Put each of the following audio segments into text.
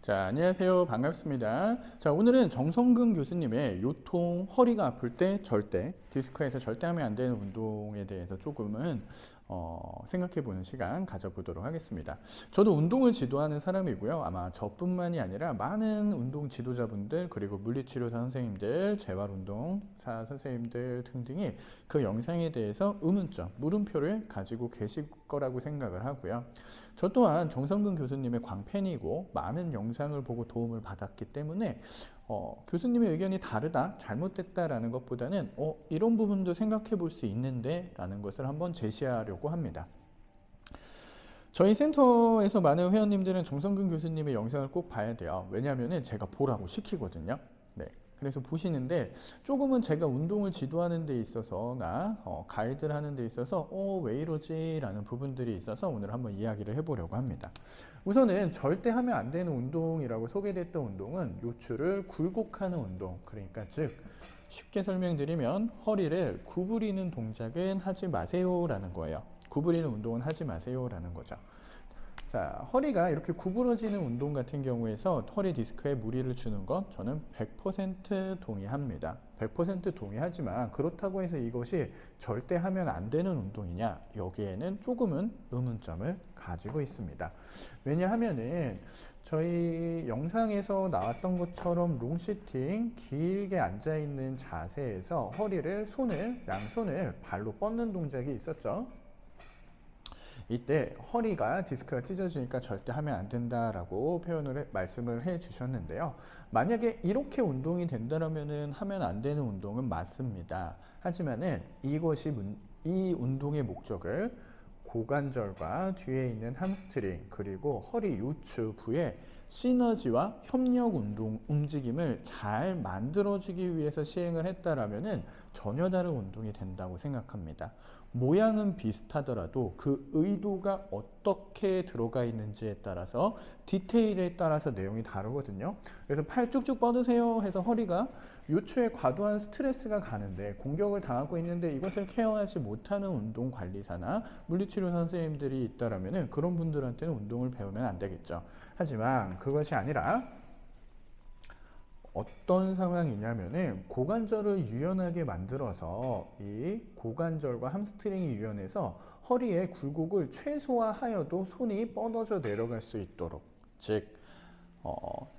자, 안녕하세요. 반갑습니다. 자, 오늘은 정성근 교수님의 요통, 허리가 아플 때 절대, 디스크에서 절대 하면 안 되는 운동에 대해서 조금은 생각해 보는 시간 가져보도록 하겠습니다. 저도 운동을 지도하는 사람이고요. 아마 저뿐만이 아니라 많은 운동 지도자분들, 그리고 물리치료사 선생님들, 재활운동사 선생님들 등등이 그 영상에 대해서 의문점, 물음표를 가지고 계실 거라고 생각을 하고요. 저 또한 정성근 교수님의 광팬이고 많은 영상을 보고 도움을 받았기 때문에 교수님의 의견이 다르다, 잘못됐다라는 것보다는 이런 부분도 생각해 볼 수 있는데 라는 것을 한번 제시하려고 합니다. 저희 센터에서 많은 회원님들은 정성근 교수님의 영상을 꼭 봐야 돼요. 왜냐하면 제가 보라고 시키거든요. 네. 그래서 보시는데 조금은 제가 운동을 지도하는 데 있어서나 가이드를 하는 데 있어서 왜 이러지? 라는 부분들이 있어서 오늘 한번 이야기를 해보려고 합니다. 우선은 절대 하면 안 되는 운동이라고 소개됐던 운동은 요추를 굴곡하는 운동, 그러니까 즉 쉽게 설명드리면 허리를 구부리는 동작은 하지 마세요 라는 거예요. 구부리는 운동은 하지 마세요 라는 거죠. 자, 허리가 이렇게 구부러지는 운동 같은 경우에서 허리 디스크에 무리를 주는 것 저는 100% 동의합니다. 100% 동의하지만 그렇다고 해서 이것이 절대 하면 안 되는 운동이냐? 여기에는 조금은 의문점을 가지고 있습니다. 왜냐하면은 저희 영상에서 나왔던 것처럼 롱시팅, 길게 앉아있는 자세에서 허리를 양손을 발로 뻗는 동작이 있었죠. 이때 허리가 디스크가 찢어지니까 절대 하면 안 된다라고 말씀을 해 주셨는데요. 만약에 이렇게 운동이 된다면 하면 안 되는 운동은 맞습니다. 하지만은 이 운동의 목적을 고관절과 뒤에 있는 함스트링 그리고 허리 요추 부의 시너지와 협력 움직임을 잘 만들어주기 위해서 시행을 했다라면은 전혀 다른 운동이 된다고 생각합니다. 모양은 비슷하더라도 그 의도가 어떻게 들어가 있는지에 따라서 디테일에 따라서 내용이 다르거든요. 그래서 팔 쭉쭉 뻗으세요 해서 허리가 요추에 과도한 스트레스가 가는데 공격을 당하고 있는데 이것을 케어하지 못하는 운동관리사나 물리치료 선생님들이 있다라면 그런 분들한테는 운동을 배우면 안 되겠죠. 하지만 그것이 아니라 어떤 상황이냐면은 고관절을 유연하게 만들어서 이 고관절과 함스트링이 유연해서 허리의 굴곡을 최소화하여도 손이 뻗어져 내려갈 수 있도록, 즉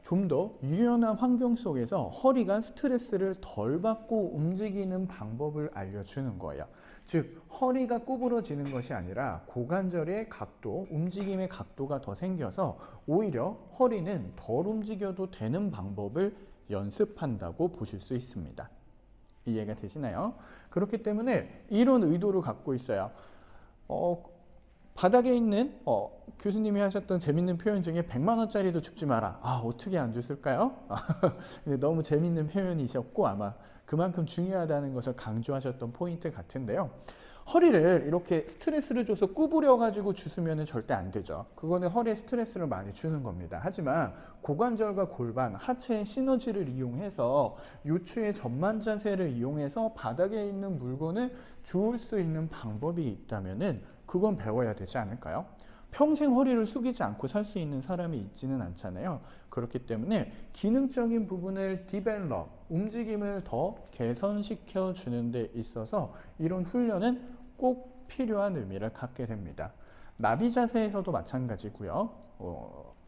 좀 더 유연한 환경 속에서 허리가 스트레스를 덜 받고 움직이는 방법을 알려주는 거예요. 즉 허리가 구부러지는 것이 아니라 고관절의 각도, 움직임의 각도가 더 생겨서 오히려 허리는 덜 움직여도 되는 방법을 연습한다고 보실 수 있습니다. 이해가 되시나요? 그렇기 때문에 이런 의도를 갖고 있어요. 바닥에 있는 교수님이 하셨던 재밌는 표현 중에 100만 원짜리도 줍지 마라. 어떻게 안 줬을까요? 너무 재밌는 표현이셨고 아마 그만큼 중요하다는 것을 강조하셨던 포인트 같은데요. 허리를 이렇게 스트레스를 줘서 구부려 가지고 주스면 절대 안 되죠. 그거는 허리에 스트레스를 많이 주는 겁니다. 하지만 고관절과 골반, 하체의 시너지를 이용해서 요추의 전만 자세를 이용해서 바닥에 있는 물건을 주울 수 있는 방법이 있다면은 그건 배워야 되지 않을까요? 평생 허리를 숙이지 않고 살 수 있는 사람이 있지는 않잖아요. 그렇기 때문에 기능적인 부분을 움직임을 더 개선시켜 주는 데 있어서 이런 훈련은 꼭 필요한 의미를 갖게 됩니다. 나비 자세에서도 마찬가지고요.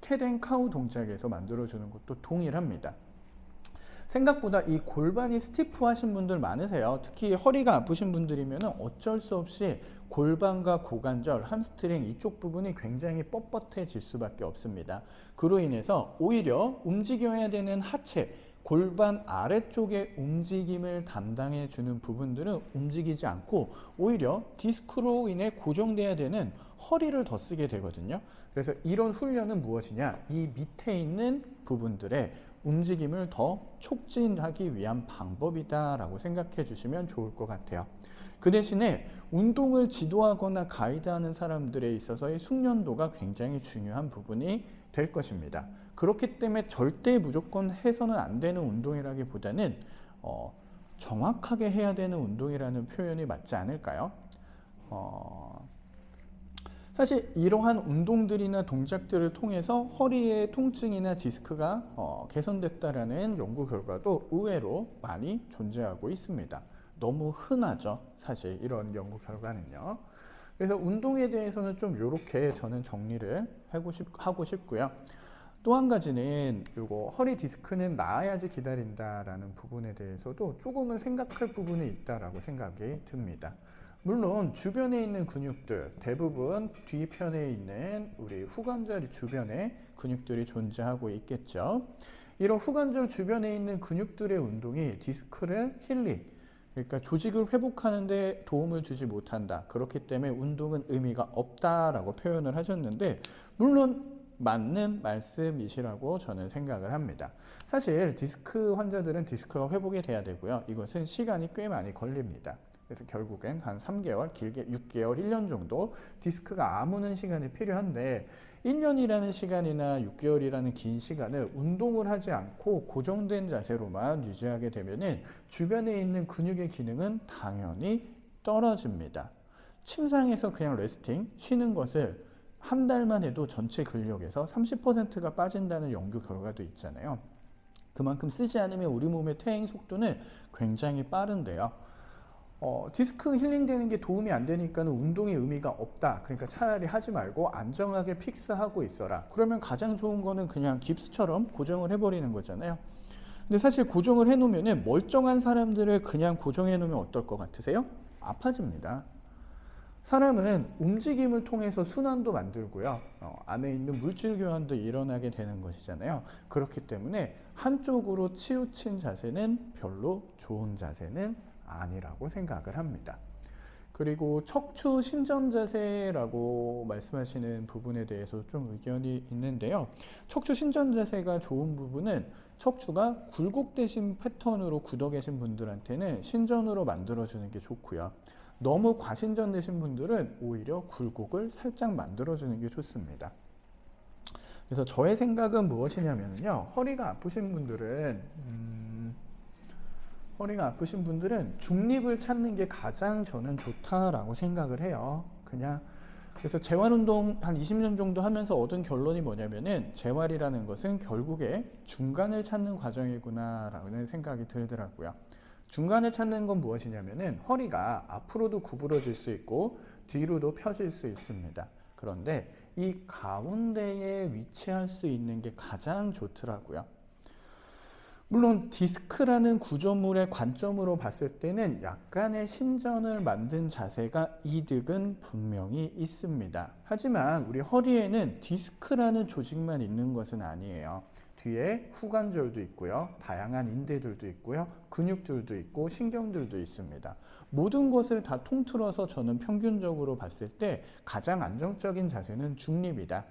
캣앤카우 동작에서 만들어주는 것도 동일합니다. 생각보다 이 골반이 스티프하신 분들 많으세요. 특히 허리가 아프신 분들이면 어쩔 수 없이 골반과 고관절, 함스트링 이쪽 부분이 굉장히 뻣뻣해질 수밖에 없습니다. 그로 인해서 오히려 움직여야 되는 하체, 골반 아래쪽의 움직임을 담당해 주는 부분들은 움직이지 않고 오히려 디스크로 인해 고정돼야 되는 허리를 더 쓰게 되거든요. 그래서 이런 훈련은 무엇이냐? 이 밑에 있는 부분들의 움직임을 더 촉진하기 위한 방법이다 라고 생각해 주시면 좋을 것 같아요. 그 대신에 운동을 지도하거나 가이드하는 사람들에 있어서의 숙련도가 굉장히 중요한 부분이 될 것입니다. 그렇기 때문에 절대 무조건 해서는 안 되는 운동이라기보다는 정확하게 해야 되는 운동이라는 표현이 맞지 않을까요? 사실 이러한 운동들이나 동작들을 통해서 허리의 통증이나 디스크가 개선됐다라는 연구 결과도 의외로 많이 존재하고 있습니다. 너무 흔하죠, 사실 이런 연구 결과는요. 그래서 운동에 대해서는 좀 이렇게 저는 정리를 하고 싶고요. 또 한 가지는 요거 허리 디스크는 나아야지 기다린다라는 부분에 대해서도 조금은 생각할 부분이 있다라고 생각이 듭니다. 물론 주변에 있는 근육들, 대부분 뒤편에 있는 우리 후관절 주변에 근육들이 존재하고 있겠죠. 이런 후관절 주변에 있는 근육들의 운동이 디스크를 힐링, 그러니까 조직을 회복하는 데 도움을 주지 못한다. 그렇기 때문에 운동은 의미가 없다라고 표현을 하셨는데, 물론 맞는 말씀이시라고 저는 생각을 합니다. 사실 디스크 환자들은 디스크가 회복이 돼야 되고요. 이것은 시간이 꽤 많이 걸립니다. 그래서 결국엔 한 3개월, 길게 6개월, 1년 정도 디스크가 아무는 시간이 필요한데, 1년이라는 시간이나 6개월이라는 긴 시간을 운동을 하지 않고 고정된 자세로만 유지하게 되면은 주변에 있는 근육의 기능은 당연히 떨어집니다. 침상에서 그냥 레스팅, 쉬는 것을 한 달만 해도 전체 근력에서 30%가 빠진다는 연구 결과도 있잖아요. 그만큼 쓰지 않으면 우리 몸의 퇴행 속도는 굉장히 빠른데요. 디스크 힐링되는 게 도움이 안 되니까 운동의 의미가 없다. 그러니까 차라리 하지 말고 안정하게 픽스하고 있어라. 그러면 가장 좋은 거는 그냥 깁스처럼 고정을 해버리는 거잖아요. 근데 사실 고정을 해놓으면 멀쩡한 사람들을 그냥 고정해 놓으면 어떨 것 같으세요? 아파집니다. 사람은 움직임을 통해서 순환도 만들고요. 안에 있는 물질 교환도 일어나게 되는 것이잖아요. 그렇기 때문에 한쪽으로 치우친 자세는 별로 좋은 자세는 아니라고 생각을 합니다. 그리고 척추 신전 자세라고 말씀하시는 부분에 대해서 좀 의견이 있는데요. 척추 신전 자세가 좋은 부분은 척추가 굴곡되신 패턴으로 굳어 계신 분들한테는 신전으로 만들어주는 게 좋고요. 너무 과신전되신 분들은 오히려 굴곡을 살짝 만들어주는 게 좋습니다. 그래서 저의 생각은 무엇이냐면요. 허리가 아프신 분들은 중립을 찾는 게 가장 저는 좋다라고 생각을 해요. 그래서 재활운동 한 20년 정도 하면서 얻은 결론이 뭐냐면은 재활이라는 것은 결국에 중간을 찾는 과정이구나 라는 생각이 들더라고요. 중간을 찾는 건 무엇이냐면은 허리가 앞으로도 구부러질 수 있고 뒤로도 펴질 수 있습니다. 그런데 이 가운데에 위치할 수 있는 게 가장 좋더라고요. 물론 디스크라는 구조물의 관점으로 봤을 때는 약간의 신전을 만든 자세가 이득은 분명히 있습니다. 하지만 우리 허리에는 디스크라는 조직만 있는 것은 아니에요. 뒤에 후관절도 있고요. 다양한 인대들도 있고요. 근육들도 있고 신경들도 있습니다. 모든 것을 다 통틀어서 저는 평균적으로 봤을 때 가장 안정적인 자세는 중립이다.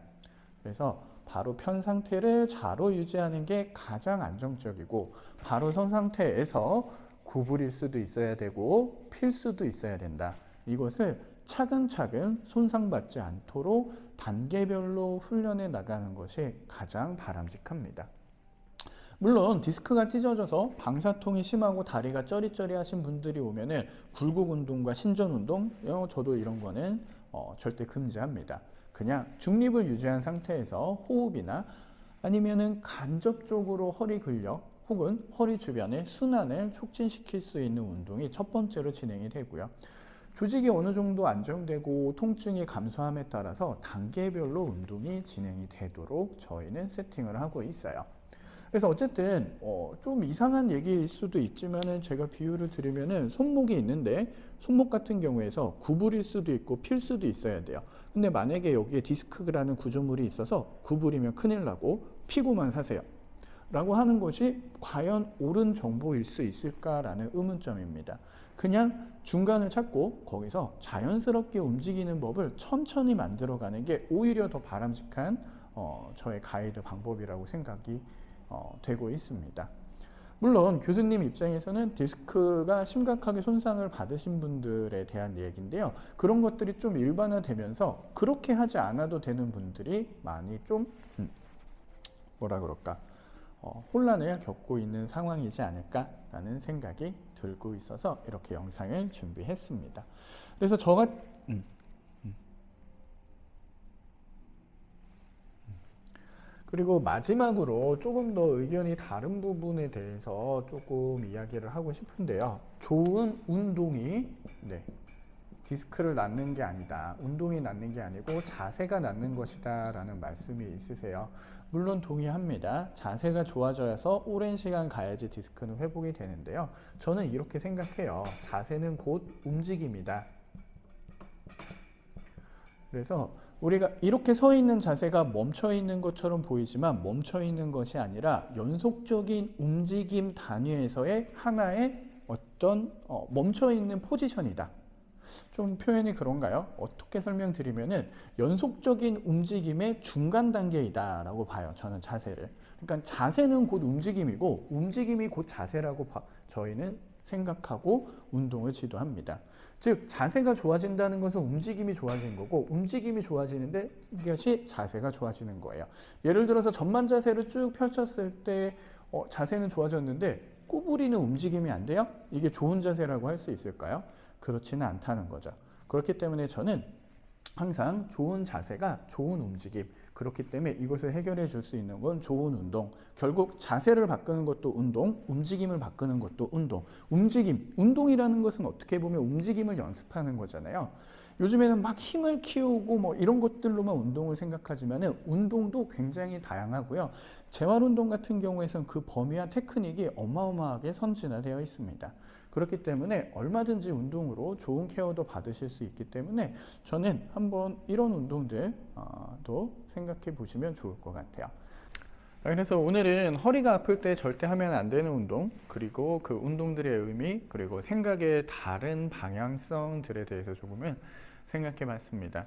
그래서 바로 편 상태를 좌로 유지하는 게 가장 안정적이고, 바로 선 상태에서 구부릴 수도 있어야 되고 필 수도 있어야 된다. 이것을 차근차근 손상받지 않도록 단계별로 훈련해 나가는 것이 가장 바람직합니다. 물론 디스크가 찢어져서 방사통이 심하고 다리가 쩌리쩌리하신 분들이 오면은 굴곡 운동과 신전 운동, 저도 이런 거는 절대 금지합니다. 그냥 중립을 유지한 상태에서 호흡이나 아니면은 간접적으로 허리 근력 혹은 허리 주변의 순환을 촉진시킬 수 있는 운동이 첫 번째로 진행이 되고요. 조직이 어느 정도 안정되고 통증이 감소함에 따라서 단계별로 운동이 진행이 되도록 저희는 세팅을 하고 있어요. 그래서 어쨌든 좀 이상한 얘기일 수도 있지만은 제가 비유를 드리면은 손목이 있는데 손목 같은 경우에서 구부릴 수도 있고 필 수도 있어야 돼요. 근데 만약에 여기에 디스크라는 구조물이 있어서 구부리면 큰일 나고 피고만 사세요 라고 하는 것이 과연 옳은 정보일 수 있을까라는 의문점입니다. 그냥 중간을 찾고 거기서 자연스럽게 움직이는 법을 천천히 만들어가는 게 오히려 더 바람직한 저의 가이드 방법이라고 생각이 되고 있습니다. 물론 교수님 입장에서는 디스크가 심각하게 손상을 받으신 분들에 대한 얘기인데요. 그런 것들이 좀 일반화되면서 그렇게 하지 않아도 되는 분들이 많이 좀 혼란을 겪고 있는 상황이지 않을까라는 생각이 들고 있어서 이렇게 영상을 준비했습니다. 그래서 그리고 마지막으로 조금 더 의견이 다른 부분에 대해서 조금 이야기를 하고 싶은데요. 좋은 운동이 디스크를 낳는 게 아니다. 운동이 낳는 게 아니고 자세가 낳는 것이다 라는 말씀이 있으세요. 물론 동의합니다. 자세가 좋아져서 오랜 시간 가야지 디스크는 회복이 되는데요. 저는 이렇게 생각해요. 자세는 곧 움직임이다. 그래서 우리가 이렇게 서 있는 자세가 멈춰 있는 것처럼 보이지만 멈춰 있는 것이 아니라 연속적인 움직임 단위에서의 하나의 어떤 멈춰 있는 포지션이다. 좀 표현이 그런가요? 어떻게 설명드리면은 연속적인 움직임의 중간 단계이다 라고 봐요. 저는 자세를. 그러니까 자세는 곧 움직임이고 움직임이 곧 자세라고 저희는 생각하고 운동을 지도합니다. 즉 자세가 좋아진다는 것은 움직임이 좋아진 거고 움직임이 좋아지는데 이것이 자세가 좋아지는 거예요. 예를 들어서 전만 자세를 쭉 펼쳤을 때 자세는 좋아졌는데 구부리는 움직임이 안 돼요? 이게 좋은 자세라고 할 수 있을까요? 그렇지는 않다는 거죠. 그렇기 때문에 저는 항상 좋은 자세가 좋은 움직임, 그렇기 때문에 이것을 해결해 줄 수 있는 건 좋은 운동. 결국 자세를 바꾸는 것도 운동, 움직임을 바꾸는 것도 운동. 운동이라는 것은 어떻게 보면 움직임을 연습하는 거잖아요. 요즘에는 막 힘을 키우고 뭐 이런 것들로만 운동을 생각하지만은 운동도 굉장히 다양하고요. 재활운동 같은 경우에는 그 범위와 테크닉이 어마어마하게 선진화되어 있습니다. 그렇기 때문에 얼마든지 운동으로 좋은 케어도 받으실 수 있기 때문에 저는 한번 이런 운동들도 생각해 보시면 좋을 것 같아요. 그래서 오늘은 허리가 아플 때 절대 하면 안 되는 운동, 그리고 그 운동들의 의미, 그리고 생각의 다른 방향성들에 대해서 조금은 생각해 봤습니다.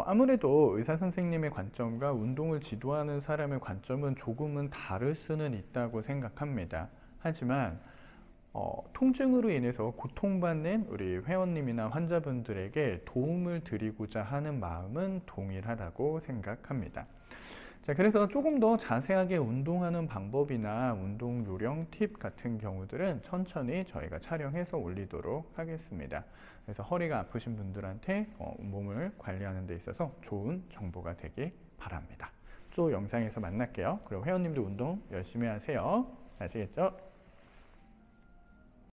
아무래도 의사 선생님의 관점과 운동을 지도하는 사람의 관점은 조금은 다를 수는 있다고 생각합니다. 하지만 통증으로 인해서 고통받는 우리 회원님이나 환자분들에게 도움을 드리고자 하는 마음은 동일하다고 생각합니다. 자, 그래서 조금 더 자세하게 운동하는 방법이나 운동 요령 팁 같은 경우들은 천천히 저희가 촬영해서 올리도록 하겠습니다. 그래서 허리가 아프신 분들한테 몸을 관리하는 데 있어서 좋은 정보가 되길 바랍니다. 또 영상에서 만날게요. 그리고 회원님도 운동 열심히 하세요. 아시겠죠?